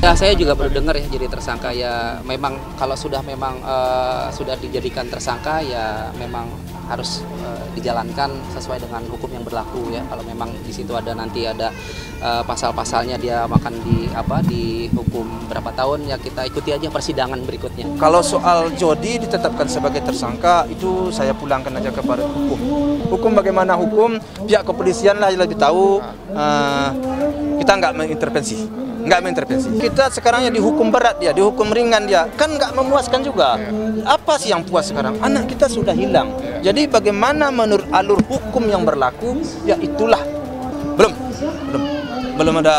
Ya, saya juga baru dengar ya jadi tersangka ya. Memang kalau sudah sudah dijadikan tersangka ya memang harus dijalankan sesuai dengan hukum yang berlaku ya. Kalau memang di situ nanti ada pasal-pasalnya dia akan dihukum berapa tahun ya, kita ikuti aja persidangan berikutnya. Kalau soal Jody ditetapkan sebagai tersangka itu saya pulangkan aja kepada hukum. Hukum bagaimana hukum, pihak kepolisian lah yang lebih tahu. Kita nggak mengintervensi. Kita sekarang ya dihukum berat dia, dihukum ringan dia, kan nggak memuaskan juga. Apa sih yang puas sekarang? Anak kita sudah hilang. Jadi bagaimana menurut alur hukum yang berlaku, ya itulah. Belum ada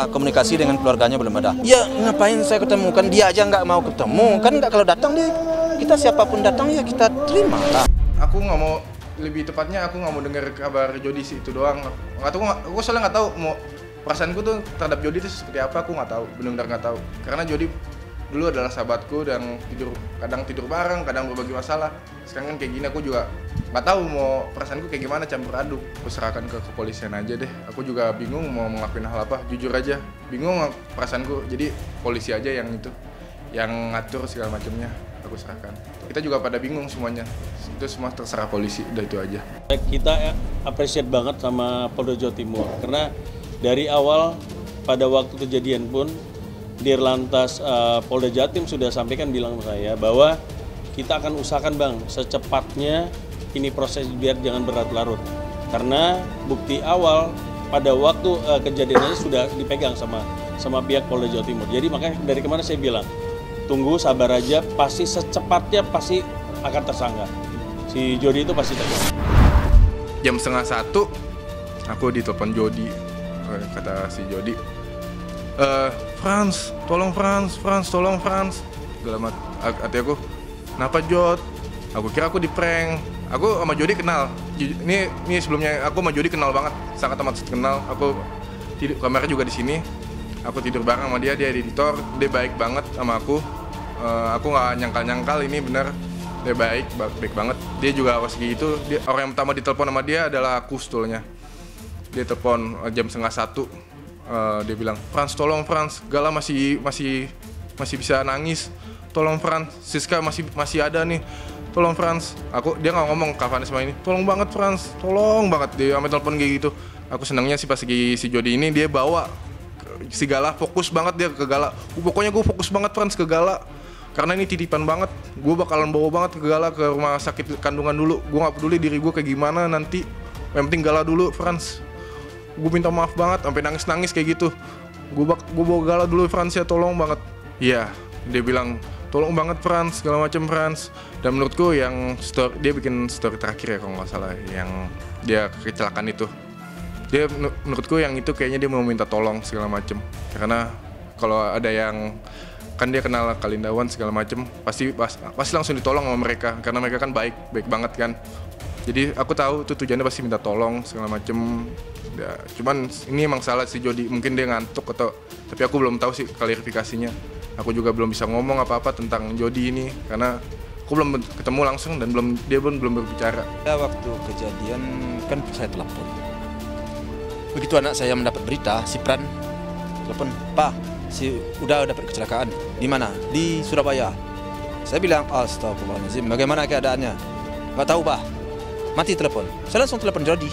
komunikasi dengan keluarganya, belum ada. Ya ngapain saya ketemu, kan dia aja nggak mau ketemu, kan nggak, kalau datang dia, kita siapapun datang ya kita terima lah. Aku nggak mau, lebih tepatnya aku nggak mau dengar kabar Jody sih, itu doang. Aku soalnya nggak tahu mau perasaanku tuh terhadap Jody itu seperti apa, aku nggak tahu, benar-benar nggak tahu. Karena Jody dulu adalah sahabatku dan kadang tidur bareng, kadang berbagi masalah. Sekarang kan kayak gini, aku juga nggak tahu mau perasaanku kayak gimana, campur aduk. Aku serahkan ke kepolisian aja deh. Aku juga bingung mau ngelakuin hal apa, jujur aja bingung perasaanku. Jadi polisi aja yang ngatur segala macamnya, aku serahkan. Kita juga pada bingung semuanya, itu semua terserah polisi, udah itu aja. Kita appreciate banget sama Polda Jawa Timur karena dari awal pada waktu kejadian pun Dirlantas Polda Jatim sudah sampaikan, bilang ke saya bahwa kita akan usahakan Bang secepatnya ini proses biar jangan berlarut-larut, karena bukti awal pada waktu kejadiannya sudah dipegang sama pihak Polda Jawa Timur. Jadi makanya dari kemarin saya bilang tunggu, sabar aja, pasti secepatnya pasti akan tersangka. Si Jody itu pasti tersangka. Jam 12:30 aku ditelepon Jody, kata si Jody, Frans, tolong Frans, tolong Frans. Dalam hati aku, kenapa Jod? Aku kira aku di prank. Aku sama Jody kenal. Ini sebelumnya aku sama Jody kenal banget, sangat amat kenal. Aku tidur, kamarnya juga di sini. Aku tidur bareng sama dia editor. Dia baik banget sama aku. Aku nggak nyangkal ini bener. Dia baik banget. Dia juga pas gitu. Orang yang pertama ditelepon sama dia adalah aku sebetulnya. Dia telepon jam 12:30. Dia bilang, Frans, tolong Frans, Gala masih bisa nangis. Tolong Frans, Siska masih ada nih. Tolong Frans. Dia nggak ngomong kapan sama ini. Tolong banget Frans, tolong banget. Dia sampai telepon kayak gitu. Aku senangnya sih pas si Jody ini dia bawa si Gala, fokus banget dia ke Gala. Pokoknya gue fokus banget Frans ke Gala. Karena ini titipan banget. Gue bakalan bawa banget ke Gala ke rumah sakit kandungan dulu. Gue nggak peduli diri gue kayak gimana nanti. Yang penting Gala dulu Frans. Gue minta maaf banget, sampai nangis kayak gitu. Gue bawa Gala dulu Frans ya, tolong banget. Iya, dia bilang tolong banget Frans, segala macam Frans. Dan menurutku yang dia bikin story terakhir ya kalau nggak salah, yang dia kecelakaan itu. Dia menurutku yang itu kayaknya dia mau minta tolong segala macam. Karena kalau ada yang kan dia kenal Kalindawan segala macam, pasti langsung ditolong sama mereka karena mereka kan baik banget kan. Jadi aku tahu itu tujuannya pasti minta tolong segala macem. Ya, cuman ini emang salah si Jody, mungkin dia ngantuk tapi aku belum tahu sih klarifikasinya. Aku juga belum bisa ngomong apa-apa tentang Jody ini karena aku belum ketemu langsung dan dia pun belum berbicara. Ya, waktu kejadian kan saya telepon. Begitu anak saya mendapat berita, si Pran telepon, Pak, udah dapat kecelakaan. Di mana? Di Surabaya. Saya bilang, astagfirullahaladzim, bagaimana keadaannya? Nggak tahu Pak. Mati telepon. Saya langsung telepon Jody.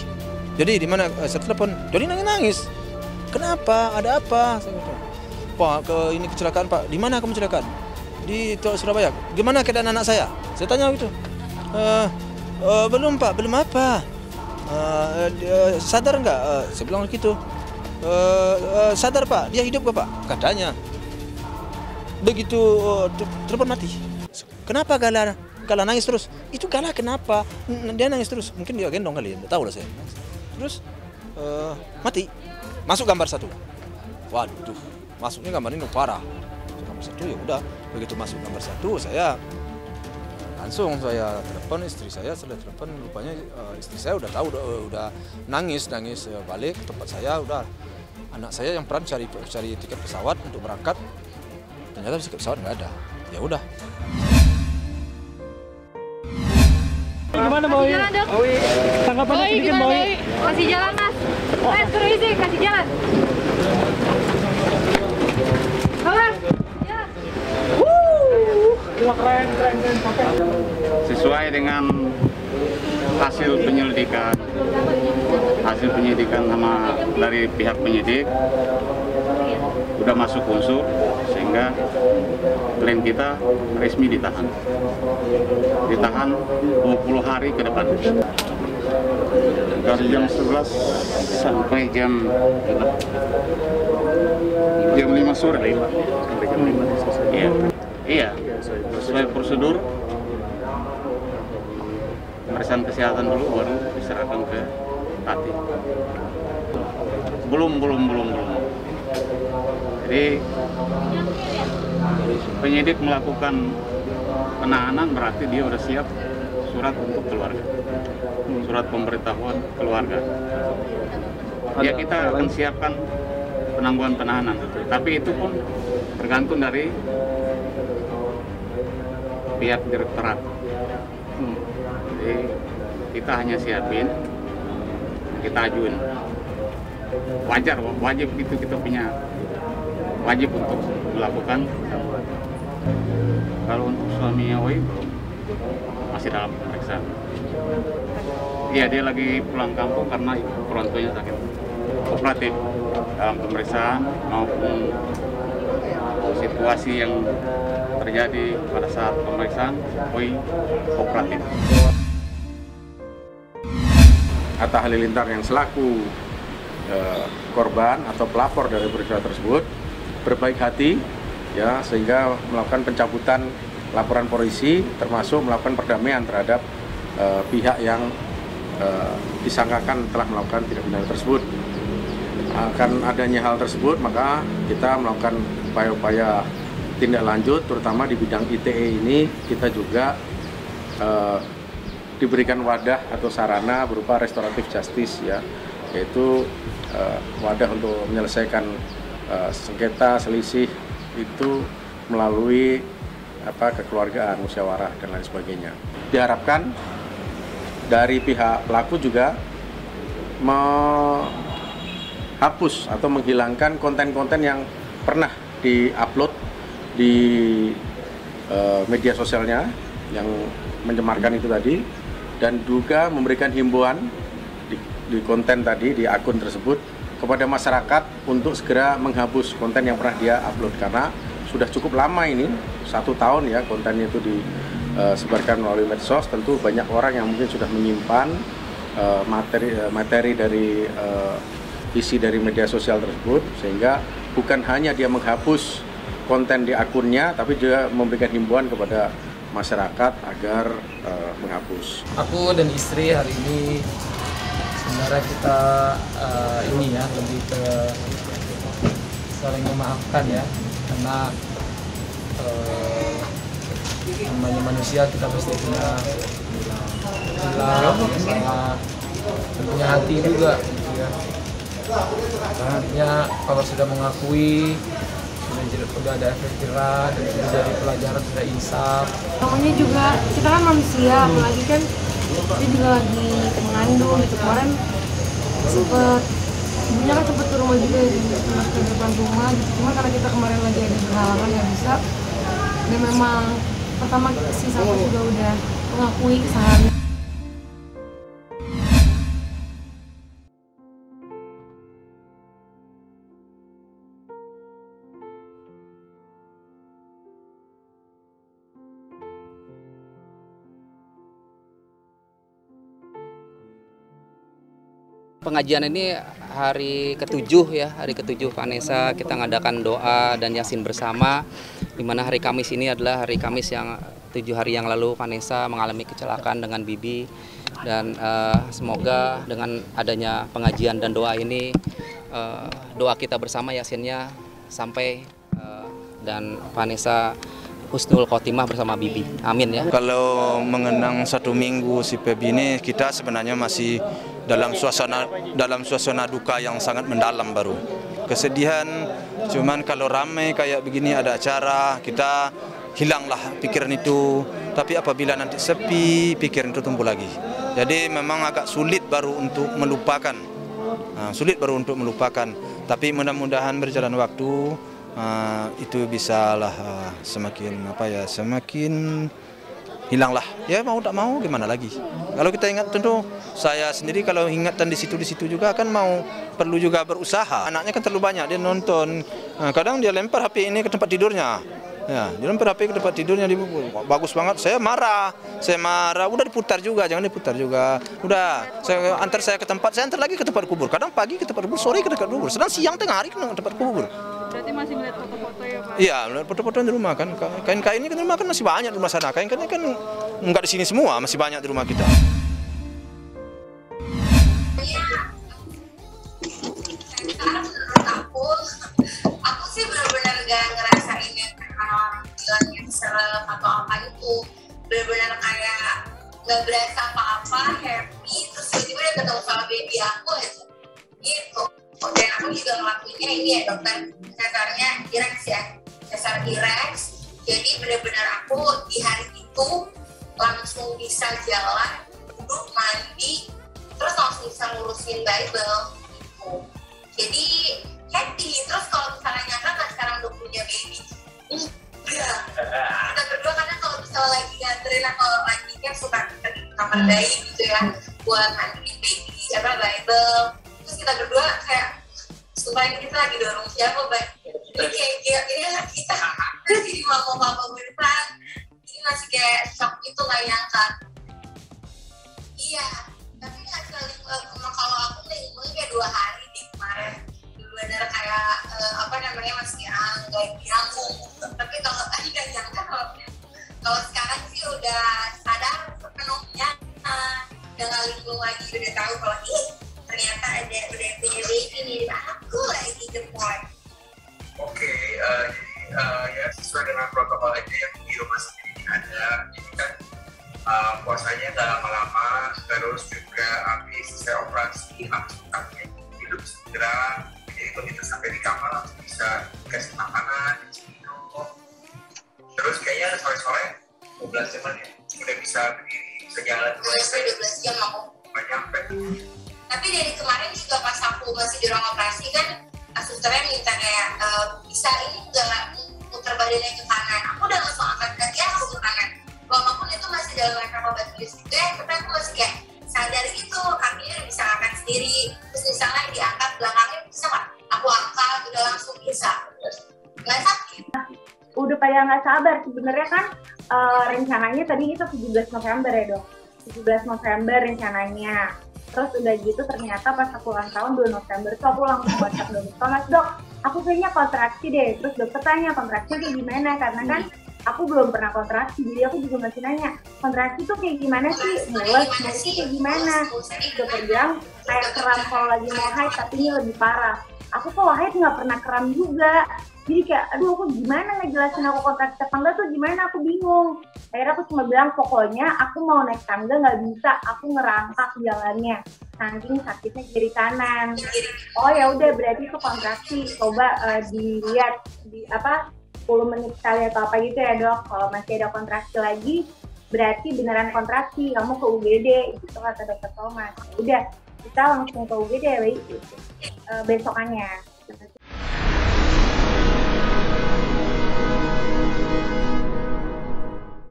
Jadi di mana saya telepon? Jody nangis. Kenapa? Ada apa? Saya bilang, Pak, ini kecelakaan Pak. Di mana kamu kecelakaan? Di Surabaya. Gimana keadaan anak saya? Saya tanya gitu. Belum Pak, belum apa? Sadar nggak? Saya bilang gitu. Sadar Pak, dia hidup Pak? Katanya. Begitu telepon mati. Kenapa Gala nangis terus? Itu Gala kenapa? Dia nangis terus. Mungkin dia gendong kali ya, nggak tahu lah saya. Terus mati. Masuk gambar 1. Waduh, masuknya gambar ini parah. Gambar 1 ya udah. Begitu masuk gambar 1, saya langsung telepon istri saya. Setelah telepon rupanya istri saya udah tahu, udah nangis balik ke tempat saya. Udah anak saya yang peran cari tiket pesawat untuk berangkat. Ternyata tiket pesawat nggak ada. Ya udah. Gimana Boy? Tanggapannya sedikit Boy? Kasih jalan Mas. Mas, suruh izin, kasih jalan. dipastikan sama dari pihak penyidik udah masuk unsur sehingga klien kita resmi ditahan 20 hari ke depan dari jam 11 sampai jam 5 sore. Iya, sesuai prosedur pemeriksaan kesehatan dulu baru diserahkan ke Tati. Belum. Jadi penyidik melakukan penahanan berarti dia udah siap surat untuk keluarga, surat pemberitahuan keluarga. Ya kita akan siapkan penangguhan penahanan, tapi itu pun tergantung dari pihak direktorat. Jadi kita hanya siapin, kita ajuin. Wajib itu kita punya wajib untuk melakukan. Kalau untuk suami Oi masih dalam pemeriksaan. Iya, dia lagi pulang kampung karena orang tuanya sakit. Kooperatif dalam pemeriksaan maupun situasi yang terjadi pada saat pemeriksaan, Oi kooperatif. Atta Halilintar yang selaku korban atau pelapor dari peristiwa tersebut berbaik hati ya, sehingga melakukan pencabutan laporan polisi termasuk melakukan perdamaian terhadap pihak yang disangkakan telah melakukan tindak pidana tersebut. Akan adanya hal tersebut maka kita melakukan upaya-upaya tindak lanjut terutama di bidang ITE ini. Kita juga diberikan wadah atau sarana berupa restoratif justice ya, yaitu wadah untuk menyelesaikan sengketa selisih itu melalui kekeluargaan, musyawarah dan lain sebagainya. Diharapkan dari pihak pelaku juga menghapus atau menghilangkan konten-konten yang pernah diupload di media sosialnya yang mencemarkan itu tadi, dan juga memberikan himbauan di konten tadi, di akun tersebut kepada masyarakat untuk segera menghapus konten yang pernah dia upload, karena sudah cukup lama ini, 1 tahun ya kontennya itu disebarkan melalui medsos. Tentu banyak orang yang mungkin sudah menyimpan materi dari isi dari media sosial tersebut, sehingga bukan hanya dia menghapus konten di akunnya, tapi juga memberikan himbauan kepada masyarakat agar menghapus. Aku dan istri hari ini sebenarnya kita lebih ke saling memaafkan ya, karena namanya manusia kita pasti punya salah, punya hati juga gitu ya. Artinya kalau sudah mengakui, sudah ada efek jerah dan sudah jadi pelajaran, sudah insaf. Pokoknya juga kita kan manusia, apalagi kan dia juga lagi mengandung gitu. Kemarin ibunya kan sempet ke rumah juga, ke depan rumah gitu. Cuma karena kita kemarin lagi ada berhalangan nggak bisa. Dan memang pertama si Saka juga udah mengakui kesalahannya. Pengajian ini hari ke-7 ya, hari ke-7 Vanessa kita ngadakan doa dan yasin bersama, di mana hari Kamis ini adalah hari Kamis yang 7 hari yang lalu Vanessa mengalami kecelakaan dengan Bibi, dan semoga dengan adanya pengajian dan doa ini, doa kita bersama yasinnya sampai dan Vanessa husnul khotimah bersama Bibi. Amin ya. Kalau mengenang 1 minggu si Pebi ini, kita sebenarnya masih dalam suasana duka yang sangat mendalam baru. Kesedihan, cuman kalau ramai kayak begini ada acara, kita hilanglah pikiran itu. Tapi apabila nanti sepi, pikiran itu tumbuh lagi. Jadi memang agak sulit baru untuk melupakan. Tapi mudah-mudahan berjalan waktu, itu bisalah semakin hilanglah. Ya mau tak mau gimana lagi. Kalau kita ingat tentu saya sendiri kalau ingatan di situ juga kan perlu juga berusaha. Anaknya kan terlalu banyak dia nonton. Nah, kadang dia lempar HP ini ke tempat tidurnya. Ya, dia lempar HP ke tempat tidurnya bagus banget. Saya marah. Udah diputar juga, jangan diputar juga. Udah, saya antar ke tempat, saya antar lagi ke tempat kubur. Kadang pagi ke tempat kubur, sore ke tempat kubur. Sedang siang tengah hari ke tempat kubur. Berarti masih melihat foto-foto ya Pak? Iya, melihat foto-foto di rumah kan. Kain-kain ini kan di rumah kan masih banyak di rumah sana. Kain-kainnya kan enggak di sini semua, masih banyak di rumah kita. Aku sih benar-benar gak ngerasain yang orang bilang yang serem atau apa itu. Benar-benar kayak gak berasa apa-apa, happy, terus tiba-tiba dia ketemu sama baby aku aja gitu. Dan aku juga ngelakuinnya ini ya dokter, sesarnya T-Rex ya, sesar T-Rex. Jadi benar-benar aku di hari itu langsung bisa jalan, duduk, mandi, terus langsung bisa ngurusin Bible gitu. Jadi happy. Terus kalau misalnya nyangka kan sekarang udah punya baby, enggak. Kita berdua karena kalau misalnya lagi nganterin atau lagi kan suka pergi ke kamar bayi gitu ya, buat nganterin baby Bible. Terus kita berdua kayak supaya kita lagi dorong siapa ini kayak kita terus jadi mama beneran. Ini masih kayak shock itu nggak nyangka. Iya, tapi nggak sekali kalau aku mungkin kayak 2 hari di kemarin benar kayak masih nggak nyambung. Tapi kalau tadi nggak nyangka kalau sekarang sih udah sadar sepenuhnya, udah nggak linglung lagi, udah tahu kalau ternyata udah punya baby nih, aku lagi gemoy. Oke, jadi ya sesuai dengan protokol aja yang di rumah sendiri ada. Jadi kan puasanya nggak lama-lama, terus juga habis saya operasi langsung kami hidup segera. Jadi begitu sampai di kamar langsung bisa kasih makanan, minum. Terus kayaknya sore-sore 12 jam ya, udah bisa berdiri, bisa jalan. 12 jam aku. Nggak nyampe. Tapi dari kemarin juga pas aku masih di ruang operasi kan, susternya minta kayak bisa ini nggak muter badannya ke kanan. Aku udah langsung angkat kaki aku ke kanan. Walaupun itu masih dalam rangka obat bius gitu ya, tapi aku masih kayak sadar gitu, kakinya udah bisa angkat sendiri. Terus misalnya diangkat belakangnya bisa nggak? Aku angkat udah langsung bisa, nggak sakit. Udah pada nggak sabar sebenarnya kan, rencananya tadi itu 17 November ya dok. 17 November rencananya. Terus udah gitu ternyata pas aku ulang tahun 2 November tuh aku langsung WhatsApp dokter, Mas dok, aku kayaknya kontraksi deh. Terus dokter tanya kontraksi kayak gimana, karena kan aku belum pernah kontraksi, jadi aku juga masih nanya kontraksi tuh kayak gimana sih, mules kayak gimana. Dokter bilang kayak kram kalau lagi mau haid, tapi ini lebih parah. Aku kok haid nggak pernah kram juga, jadi kayak aduh aku gimana ngejelasin aku kontraksi apa enggak tuh gimana, aku bingung. Akhirnya aku cuma bilang pokoknya aku mau naik tangga nggak bisa, aku ngerangkak jalannya saking sakitnya kiri kanan. Oh ya udah berarti itu kontraksi, coba dilihat di 10 menit sekali atau apa gitu ya dok. Kalau masih ada kontraksi lagi berarti beneran kontraksi, kamu ke UGD gitu kata dokter Thomas. Udah kita langsung ke UGD gitu. Besokannya.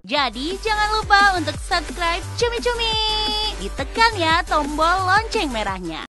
Jadi jangan lupa untuk subscribe Cumi Cumi. Ditekan ya tombol lonceng merahnya.